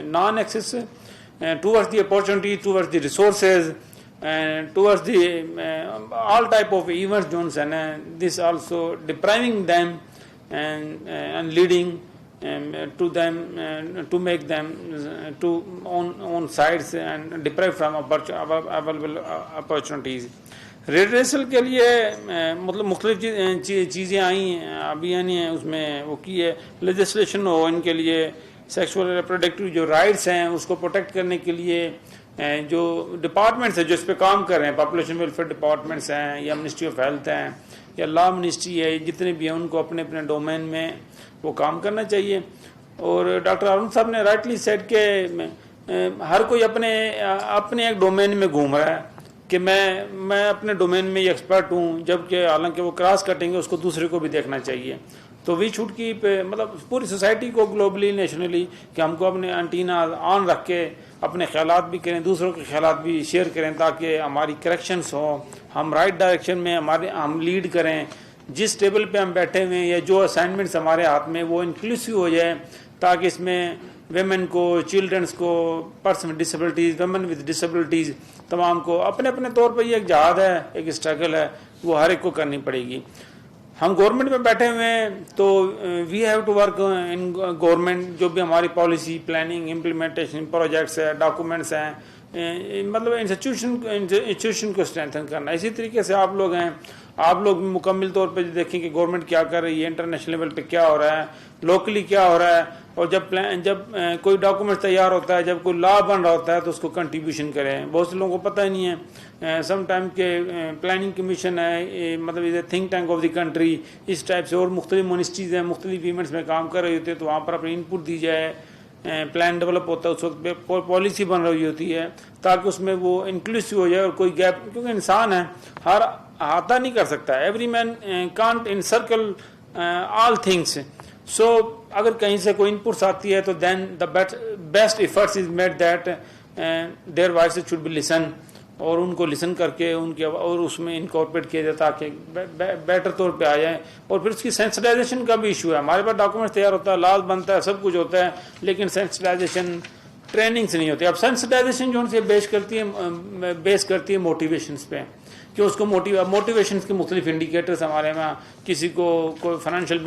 non access towards the opportunity, towards the resources, towards the all type of events جونس ہیں، this also depriving them and leading to them to make them to on sides and deprive from available opportunities۔ Redressal کے لیے مطلب مختلف چیزیں آئیں ابھی، یعنی اس میں وہ کی ہے لیجسلیشن ہو ان کے لیے، سیکسول ریپروڈکٹیو جو رائٹس ہیں اس کو پروٹیکٹ کرنے کے لیے جو ڈپارٹمنٹس ہیں جو اس پہ کام کر رہے ہیں، پاپولیشن ویلفیئر ڈپارٹمنٹس ہیں یا منسٹری آف ہیلتھ ہیں یا لا منسٹری ہے، جتنے بھی ہیں ان کو اپنے اپنے ڈومین میں وہ کام کرنا چاہیے۔ اور ڈاکٹر ہارون صاحب نے رائٹلی سیڈ کہ ہر کوئی اپنے ایک ڈومین میں گھوم رہا ہے کہ میں اپنے ڈومین میں ایکسپرٹ ہوں، جبکہ حالانکہ وہ کراس کٹیں گے اس کو دوسرے کو بھی دیکھنا چاہیے۔ تو وی شوڈ کیپ مطلب پوری سوسائٹی کو گلوبلی نیشنلی کہ ہم کو اپنے انٹینا آن رکھ کے اپنے خیالات بھی کریں، دوسروں کے خیالات بھی شیئر کریں تاکہ ہماری کریکشنس ہوں، ہم رائٹ ڈائریکشن میں ہم لیڈ کریں، جس ٹیبل پہ ہم بیٹھے ہوئے ہیں یا جو اسائنمنٹس ہمارے ہاتھ میں وہ انکلوسیو ہو جائے، تاکہ اس میں ویمن کو، چلڈرنس کو، person with disabilities, women with disabilities, تمام کو اپنے اپنے طور پہ یہ ایک جہاد ہے، ایک اسٹرگل ہے، وہ ہر ایک کو کرنی پڑے گی۔ ہم گورنمنٹ میں بیٹھے ہوئے ہیں تو we have to work in government, جو بھی ہماری پالیسی پلاننگ امپلیمنٹیشن پروجیکٹس ہیں، ڈاکومنٹس ہیں، مطلب انسٹیٹیوشن کو اسٹرینتھن کرنا۔ اسی طریقے سے آپ لوگ ہیں، آپ لوگ بھی مکمل طور پہ دیکھیں کہ گورنمنٹ کیا کر رہی ہے، انٹرنیشنل لیول پہ کیا ہو رہا ہے، لوکلی کیا ہو رہا ہے، اور جب کوئی ڈاکومنٹ تیار ہوتا ہے، جب کوئی لا بن رہا ہوتا ہے تو اس کو کنٹریبیوشن کریں۔ بہت سے لوگوں کو پتہ ہی نہیں ہے سم ٹائم کہ پلاننگ کمیشن ہے، مطلب is a think tank of the country, اس ٹائپ سے، اور مختلف منسٹریز ہیں مختلف ایونٹس میں کام کر رہی ہوتی ہے، تو وہاں پر اپنی انپٹ دی جائے، پلان ڈیولپ ہوتا ہے، اس وقت پالیسی بن رہی ہوتی ہے تاکہ اس میں وہ انکلوسیو ہو جائے اور کوئی گیپ، کیونکہ انسان ہے، ہر احاطہ نہیں کر سکتا، every man can't encircle all things. So اگر کہیں سے کوئی انپٹس آتی ہے تو then the best efforts is made that their voices should be listen, اور ان کو لسن کر کے ان کے اور اس میں انکارپوریٹ کیا جائے تاکہ بیٹر طور پہ آ جائیں۔ اور پھر اس کی سینسٹائزیشن کا بھی ایشو ہے، ہمارے پاس ڈاکومنٹ تیار ہوتا ہے، لاز بنتا ہے، سب کچھ ہوتا ہے، لیکن سینسٹائزیشن ٹریننگ سے نہیں ہوتی۔ اب سینسٹائزیشن جو ان سے بیس کرتی ہے موٹیویشنس پہ، کہ اس کو موٹیویشنس کے مختلف انڈیکیٹرز ہمارے میں، کسی کو کوئی فائنینشیل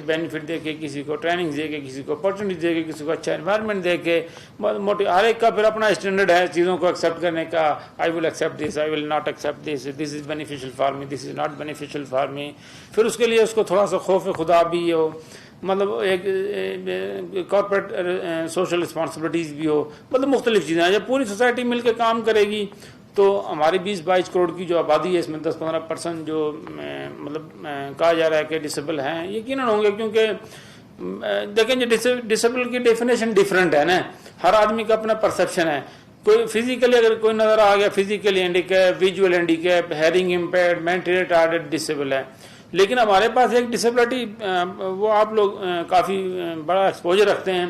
بینیفٹ دے کے، کسی کو ٹریننگ دے کے، کسی کو اپارچونیٹی دے کے، کسی کو اچھا انوائرمنٹ دے کے، ہر ایک کا پھر اپنا اسٹینڈرڈ ہے چیزوں کو ایکسیپٹ کرنے کا۔ I will accept this, I will not accept this, this is beneficial for me, this is not beneficial for me. پھر اس کے لیے اس کو تھوڑا سا خوف خدا بھی ہو، مطلب ایک کارپوریٹ سوشل رسپانسبلٹیز بھی ہو، مطلب مختلف چیزیں ہیں۔ جب پوری سوسائٹی مل کے کام کرے گی تو ہماری 20-22 کروڑ کی جو آبادی ہے، اس میں 10-15% جو مطلب کہا جا رہا ہے کہ ڈسیبل ہیں، یقیناً ہوں گے، کیونکہ دیکھیں جو ڈسیبل کی ڈیفینیشن ڈیفرنٹ ہے نا، ہر آدمی کا اپنا پرسیپشن ہے۔ کوئی فزیکلی اگر کوئی نظر آ گیا، physically handicap, visual handicap, hearing impaired, mentally retarded, disable ہے۔ لیکن ہمارے پاس ایک ڈسیبلٹی، وہ آپ لوگ کافی بڑا ایکسپوجر رکھتے ہیں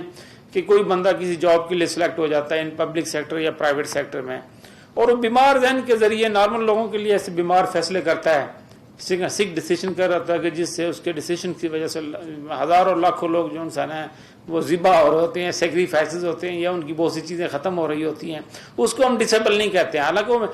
کہ کوئی بندہ کسی جاب کے لیے سلیکٹ ہو جاتا ہے ان پبلک سیکٹر یا پرائیویٹ سیکٹر میں, اور وہ بیمار ذہن کے ذریعے نارمل لوگوں کے لیے ایسے بیمار فیصلے کرتا ہے, سک ڈیسیشن کر رہا تھا کہ جس سے اس کے ڈیسیشن کی وجہ سے ہزاروں لاکھوں لوگ جو انسان ہیں وہ ذبح ہو رہے ہوتے ہیں, سیکریفائسز ہوتے ہیں, یا ان کی بہت سی چیزیں ختم ہو رہی ہوتی ہیں. اس کو ہم ڈسیبل نہیں کہتے ہیں. حالانکہ وہ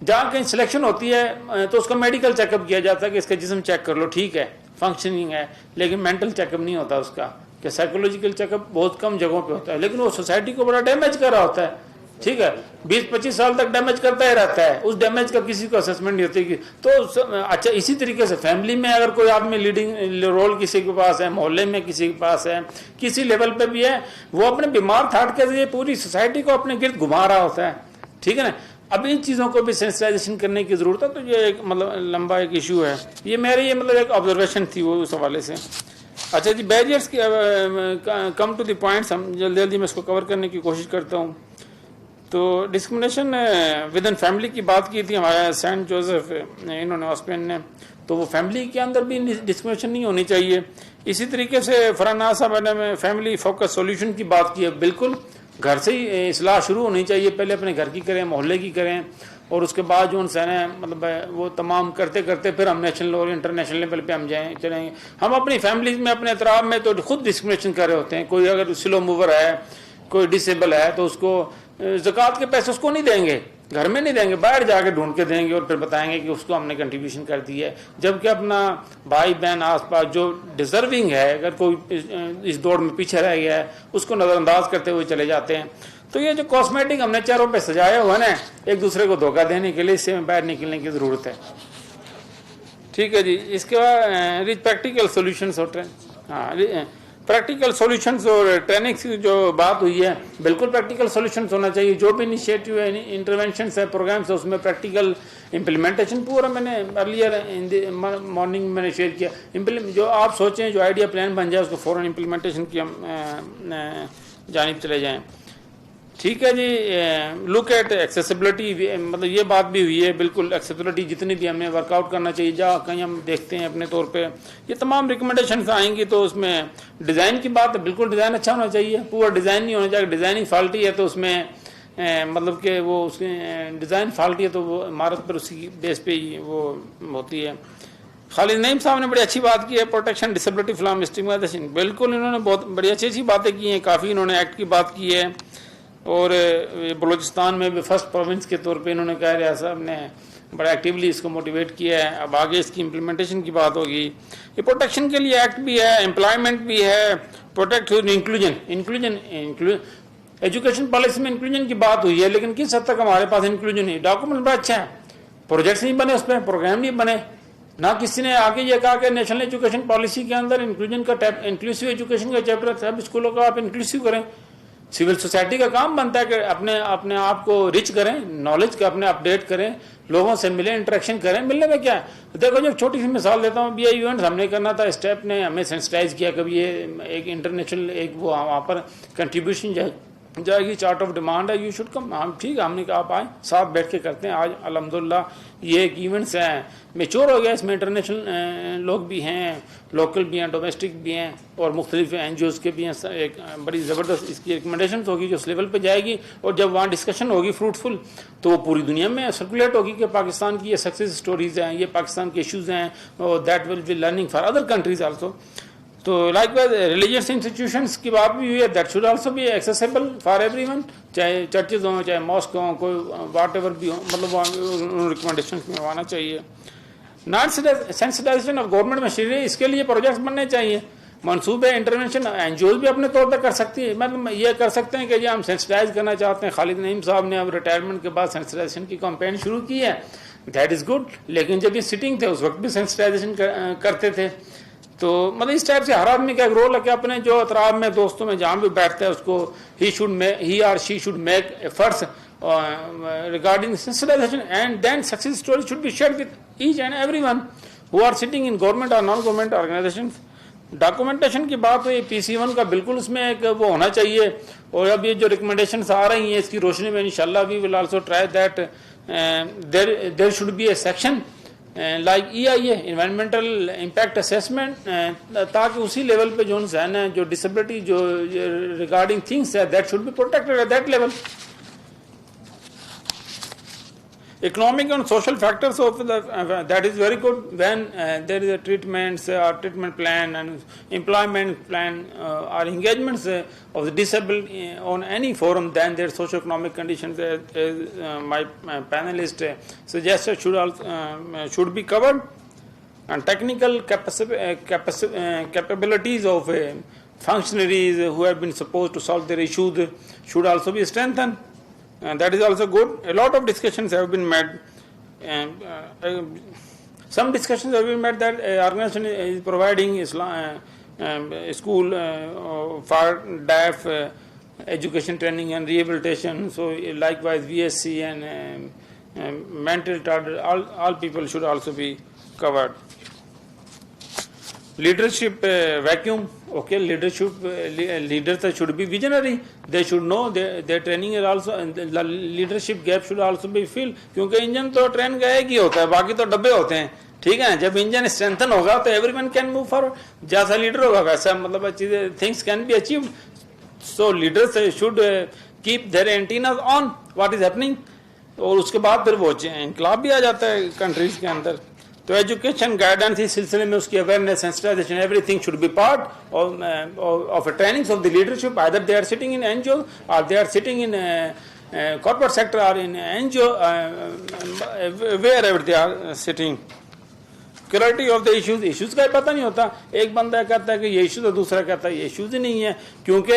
جہاں کہیں سلیکشن ہوتی ہے تو اس کا میڈیکل چیک اپ کیا جاتا ہے کہ اس کا جسم چیک کر لو, ٹھیک ہے فنکشننگ ہے, لیکن مینٹل چیک اپ نہیں ہوتا اس کا, کہ سائیکولوجیکل چیک اپ بہت کم جگہوں پہ ہوتا ہے, لیکن وہ سوسائٹی کو بڑا ڈیمیج کر رہا ہوتا ہے. ٹھیک ہے, 20-25 سال تک ڈیمیج کرتا ہی رہتا ہے, اس ڈیمیج کا کسی کو اسسمنٹ نہیں ہوتی. تو اچھا, اسی طریقے سے فیملی میں اگر کوئی آدمی لیڈنگ رول کسی کے پاس ہے, محلے میں کسی کے پاس ہے, کسی لیول پہ بھی ہے, وہ اپنے بیمار تھاٹ کے ذریعے پوری سوسائٹی کو اپنے گرد گھما رہا ہوتا ہے. ٹھیک ہے نا, اب ان چیزوں کو بھی سینسٹائزیشن کرنے کی ضرورت ہے. تو یہ ایک مطلب لمبا ایک ایشو ہے, یہ میرے یہ مطلب ایک آبزرویشن تھی وہ اس حوالے سے. اچھا جی, بیریئرس کی کم ٹو دی پوائنٹس, ہم جلدی جلدی میں اس کو کور کرنے کی کوشش کرتا ہوں. تو ڈسکرمنیشن ود ان فیملی کی بات کی تھی ہمارے سینٹ جوزف انہوں نے آسپین نے, تو وہ فیملی کے اندر بھی ڈسکرمنیشن نہیں ہونی چاہیے. اسی طریقے سے فرحان صاحب نے فیملی فوکس سولوشن کی بات کی ہے. بالکل گھر سے ہی اصلاح شروع ہونی چاہیے, پہلے اپنے گھر کی کریں, محلے کی کریں, اور اس کے بعد جو انسان ہیں مطلب وہ تمام کرتے کرتے پھر ہم نیشنل اور انٹرنیشنل لیول پہ ہم چلیں گے. ہم اپنی فیملیز میں اپنے اطراف میں تو خود ڈسکرمنیشن کر رہے ہوتے ہیں. کوئی اگر سلو موور ہے, کوئی ڈسیبل ہے, تو اس کو زکوٰۃ کے پیسے اس کو نہیں دیں گے, گھر میں نہیں دیں گے, باہر جا کے ڈھونڈ کے دیں گے, اور پھر بتائیں گے کہ اس کو ہم نے کنٹریبیوشن کر دی ہے. جبکہ اپنا بھائی بہن آس پاس جو ڈیزرونگ ہے, اگر کوئی اس دوڑ میں پیچھے رہ گیا ہے, اس کو نظر انداز کرتے ہوئے چلے جاتے ہیں. تو یہ جو کاسمیٹک ہم نے چہروں پہ سجایا ہوا نا, ایک دوسرے کو دھوکہ دینے کے لیے, اس سے باہر نکلنے کی ضرورت ہے. ٹھیک ہے جی. اس کے بعد پریکٹیکل سولوشنس ہوتے ہیں. ہاں, پریکٹیکل سولوشنز اور ٹریننگ کی جو بات ہوئی ہے, بالکل پریکٹیکل سولوشنز ہونا چاہیے. جو بھی انیشیٹو ہے, انٹرونشنس ہے, پروگرامس ہے, اس میں پریکٹیکل امپلیمنٹیشن پورا میں نے ارلیئر مارننگ میں نے شیئر کیا. جو آپ سوچیں, جو آئیڈیا پلان بن جائے, اس کو فوراً امپلیمنٹیشن کی ہم جانب چلے جائیں. ٹھیک ہے جی. لک ایٹ ایکسیسیبلٹی, مطلب یہ بات بھی ہوئی ہے, بالکل ایکسیسیبلٹی جتنی بھی ہمیں ورک آؤٹ کرنا چاہیے. جہاں کہیں ہم دیکھتے ہیں اپنے طور پہ یہ تمام ریکمنڈیشنز آئیں گی, تو اس میں ڈیزائن کی بات ہے, بالکل ڈیزائن اچھا ہونا چاہیے. پورا ڈیزائن نہیں ہونا چاہیے. ڈیزائننگ فالٹی ہے تو اس میں مطلب کہ وہ اس ڈیزائن فالٹی ہے تو وہ عمارت پر اسی بیس پہ ہی وہ ہوتی ہے. خالد نعیم صاحب نے بڑی اچھی بات کی ہے, پروٹیکشن ڈسیبلٹی فرام اسٹگمائزیشن. بالکل انہوں نے بہت بڑی اچھی اچھی باتیں کی ہیں, کافی انہوں نے ایکٹ کی بات کی ہے. اور بلوچستان میں بھی فرسٹ پروونس کے طور پہ انہوں نے کہا, ریاض صاحب نے بڑا ایکٹیولی اس کو موٹیویٹ کیا ہے. اب آگے اس کی امپلیمنٹیشن کی بات ہوگی. یہ پروٹیکشن کے لیے ایکٹ بھی ہے, امپلائمنٹ بھی ہے, پروٹیکٹ انکلوژن ایجوکیشن پالیسی میں انکلوژن کی بات ہوئی ہے, لیکن کس حد تک ہمارے پاس انکلوژن ہے. ڈاکومنٹ بڑا اچھا ہے, پروجیکٹس نہیں بنے, اس پہ پروگرام نہیں بنے. نہ کسی نے آگے یہ کہا کہ نیشنل ایجوکیشن پالیسی کے اندر انکلوژن کا انکلوسیو ایجوکیشن کا چیپٹر, سب اسکولوں کا آپ انکلوسیو کریں. سول سوسائٹی کا کام بنتا ہے کہ اپنے آپ کو رچ کریں, نالج کا اپنے اپڈیٹ کریں, لوگوں سے ملیں, انٹریکشن کریں. ملنے میں کیا ہے, دیکھو جب چھوٹی سی مثال دیتا ہوں, ایونٹس ہم نے کرنا تھا, اسٹیپ نے ہمیں سینسٹائز کیا, کبھی یہ ایک انٹرنیشنل ایک وہ وہاں پر کنٹریبیوشن جائے گی, چارٹ آف ڈیمانڈ ہے, یو شوڈ کم. ہم ٹھیک ہے, ہم نے کہا آپ آئیں, ساتھ بیٹھ کے کرتے ہیں. آج الحمدللہ یہ ایک ایونٹس ہیں, میچور ہو گیا, اس میں انٹرنیشنل لوگ بھی ہیں, لوکل بھی ہیں, ڈومیسٹک بھی ہیں, اور مختلف این جی اوز کے بھی ہیں. ایک بڑی زبردست اس کی ریکمنڈیشنز ہوگی جو اس لیول پہ جائے گی, اور جب وہاں ڈسکشن ہوگی فروٹفل, تو وہ پوری دنیا میں سرکولیٹ ہوگی کہ پاکستان کی یہ سکسیز اسٹوریز ہیں, یہ پاکستان کے ایشوز ہیں, اور that will be learning for other countries also. تو لائک وائز ریلیجیس انسٹیٹیوشنس کی بات بھی ہوئی ہے, that should also be accessible for everyone, چاہے چرچز ہوں, چاہے ماسک ہوں, کوئی واٹ ایور بھی ہوں, مطلب ریکمنڈیشنس میں آنا چاہیے. Non sensitization of government machinery, اس کے لیے پروجیکٹس بننے چاہیے, منصوبے انٹرونشن این جی اوز بھی اپنے طور پہ کر سکتی ہے. مطلب یہ کر سکتے ہیں کہ جی ہم سینسٹائز کرنا چاہتے ہیں. خالد نعیم صاحب نے اب ریٹائرمنٹ کے بعد سینسٹائزیشن کی کمپین شروع کی ہے, دیٹ از گڈ. لیکن جب یہ سٹنگ تھے اس وقت بھی سینسٹائزیشن کرتے تھے. تو مطلب اس ٹائپ سے ہر آدمی کا ایک رول ہے کہ اپنے جو اطراف میں دوستوں میں جہاں بھی بیٹھتا ہے اس کو ہی اور she should make efforts regarding sensitization, and then success stories should be shared with each and everyone who are sitting in government or non-government organizations. Documentation کی بات ہوئی, PC1 کا بالکل اس میں ایک وہ ہونا چاہیے. اور اب یہ جو ریکمنڈیشنس آ رہی ہیں اس کی روشنی میں انشاءاللہ we will also try that there should be a section like EIA environmental impact assessment, تاکہ اسی لیول پہ جو ہے نا جو ڈسیبلٹی جو ریگارڈنگ تھنگس ہے that should be protected at that level. Economic and social factors of that is very good when there is a treatment plan and employment plan or engagements of the disabled on any forum, then their socio-economic conditions my panelist suggested should be covered, and technical capabilities of functionaries who have been supposed to solve their issues should also be strengthened. And that is also good. A lot of discussions have been made. Some discussions have been made that organization is providing school for deaf education training and rehabilitation. So likewise VSc and mental retarded, all people should also be covered. Leadership vacuum. Okay, leaders should be visionary. They should know their training is also, and the leadership gap should also be filled. کیونکہ engine تو train کا ایک ہی ہوتا ہے, باقی تو ڈبے ہوتے ہیں. ٹھیک ہے, جب انجن اسٹرینتھن ہوگا تو everyone can move forward. جیسا لیڈر ہوگا ویسا مطلب چیزیں things can be achieved. So leaders should keep their antennas on what is happening, اور اس کے بعد پھر وہ انقلاب بھی آ جاتا ہے کنٹریز کے اندر. تو ایجوکیشن گائیڈنس اس سلسلے میں اس کی awareness sensitisation everything should be part of a trainings of the leadership, either they are sitting in NGO or they are sitting in corporate sector or in NGO, wherever they are sitting. Clarity of the issues کا پتہ نہیں ہوتا. ایک بندہ کہتا ہے کہ یہ ایشوز ہے, دوسرا کہتا ہے یہ ایشوز ہی نہیں ہے, کیونکہ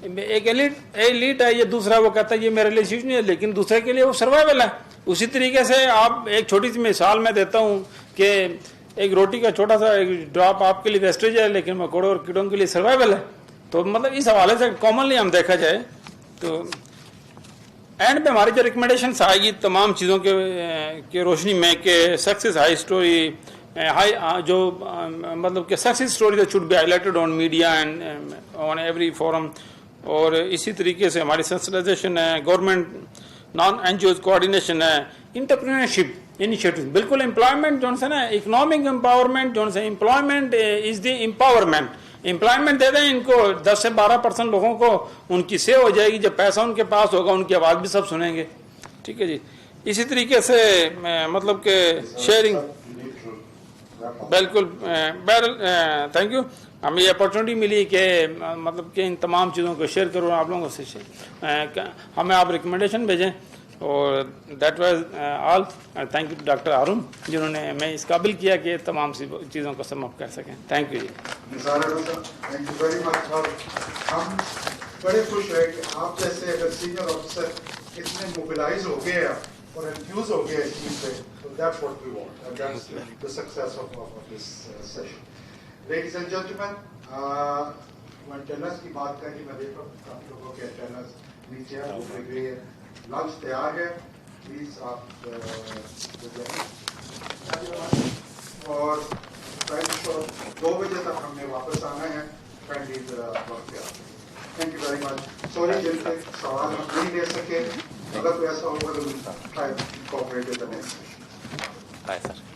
ایک ایلیٹ ہے, یہ دوسرا وہ کہتا ہے یہ میرے لیے ایشوز نہیں ہے, لیکن دوسرے کے لیے وہ سروائیول ہے. اسی طریقے سے آپ ایک چھوٹی سی مثال میں دیتا ہوں کہ ایک روٹی کا چھوٹا سا ایک ڈراپ آپ کے لیے ویسٹیج ہے, لیکن مکوڑوں اور کیڑوں کے لیے سروائیول ہے. تو مطلب اس حوالے سے کامنلی ہم دیکھا جائے تو اینڈ پہ ہماری جو ریکمنڈیشنس آئے گی تمام چیزوں کے روشنی میں کہ سکسیس ہائی اسٹوری جو مطلب کہ success story that should be highlighted on media and on every forum. اور اسی طریقے سے ہماری سینسٹائزیشن ہے, government non N G Os coordination ہے, انٹرپرینرشپ انیشیٹو. بالکل امپلائمنٹ جو ہے نا, اکنامک امپاورمنٹ جو ہے, employment is the empowerment. Employment دے دیں ان کو 10 سے 12% لوگوں کو, ان کی سیو ہو جائے گی. جب پیسہ ان کے پاس ہوگا ان کی آواز بھی سب سنیں گے. ٹھیک ہے جی. اسی طریقے سے مطلب کہ شیئرنگ, بالکل تھینک یو. ہمیں یہ اپارچونیٹی ملی کہ مطلب کہ ان تمام چیزوں کو شیئر کروں آپ لوگوں سے. ہمیں آپ ریکمنڈیشن بھیجیں, اور that was all. Thank you doctor Haroon جنہوں نے ہمیں اس قابل کیا کہ تمام چیزوں کو سم اپ کر سکیں. تھینک یو جی. Thank you very much. ہم بڑے خوش ہیں کہ آپ جیسے اگر سینئر آفیسر اتنے موبلائز ہو گئے اور انفیوز ہو گئے اس چیز پہ. That's what we want, and that's the success of this session. Ladies and gentlemen, antennas کی بات کریں, میں دیکھ رہا ہوں آپ لوگوں کے antennas نیچے ہیں, وہ لگ رہی ہے. لنچ تیار ہے, پلیز آپ اور 2 بجے تک ہم نے واپس آنا ہے. کائنڈلی وقت پہ آتے ہیں. Thank you very much. Sorry جن کے سوال ہم نہیں لے سکے, اگر کوئی ایسا ہوگا تو cooperate with the next. Hi, sir.